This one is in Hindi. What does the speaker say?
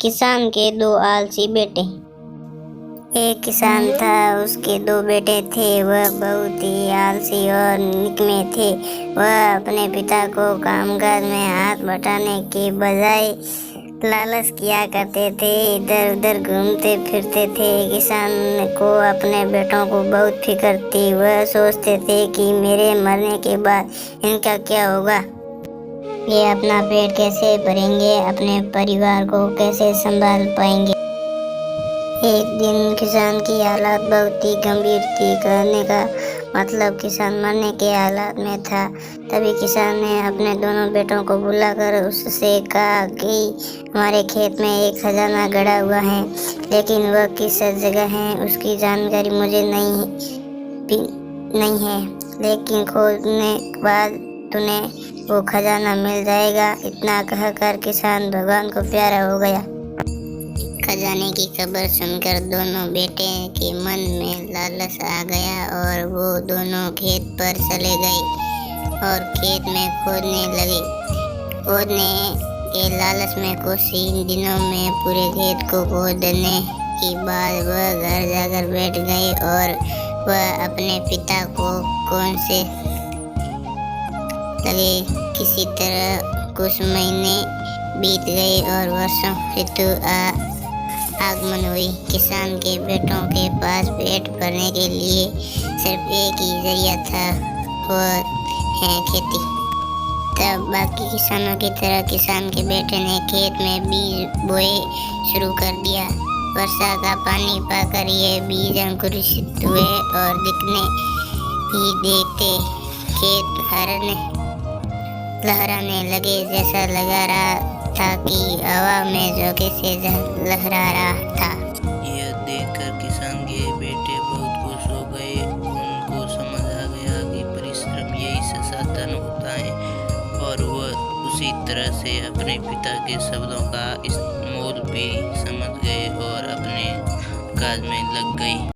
किसान के दो आलसी बेटे। एक किसान था, उसके दो बेटे थे। वह बहुत ही आलसी और निकम्मे थे। वह अपने पिता को कामकाज में हाथ बटाने के बजाय लालच किया करते थे, इधर उधर घूमते फिरते थे। किसान को अपने बेटों को बहुत फिक्र थी। वह सोचते थे कि मेरे मरने के बाद इनका क्या होगा, ये अपना पेट कैसे भरेंगे, अपने परिवार को कैसे संभाल पाएंगे। एक दिन किसान की हालत बहुत ही गंभीर थी। कहने का मतलब किसान मरने के हालात में था। तभी किसान ने अपने दोनों बेटों को बुलाकर उससे कहा कि हमारे खेत में एक खजाना गड़ा हुआ है, लेकिन वह किस जगह है उसकी जानकारी मुझे नहीं है, लेकिन खोजने के बाद तुम्हें वो खजाना मिल जाएगा। इतना कहकर किसान भगवान को प्यारा हो गया। खजाने की खबर सुनकर दोनों बेटे के मन में लालच आ गया और वो दोनों खेत पर चले गए और खेत में खोदने लगे। खोदने के लालच में कुछ ही दिनों में पूरे खेत को खोदने के बाद वह घर जाकर बैठ गए और वह अपने पिता को कौन से लगे। किसी तरह कुछ महीने बीत गए और वर्षों ऋतु आगमन हुई। किसान के बेटों के पास पेट भरने के लिए सिर्फ एक ही जरिया था, वो है खेती। तब बाकी किसानों की तरह किसान के बेटे ने खेत में बीज बोए शुरू कर दिया। वर्षा का पानी पाकर ये बीज अंकुरित हुए और दिखने ही देखते खेत लहराने लगे। जैसा लगा रहा था कि हवा में झोंके से लहरा रहा था। यह देखकर किसान के बेटे बहुत खुश हो गए। उनको समझ आ गया कि परिश्रम यही से साधन होता है और वह उसी तरह से अपने पिता के शब्दों का मोल भी समझ गए और अपने काज में लग गई।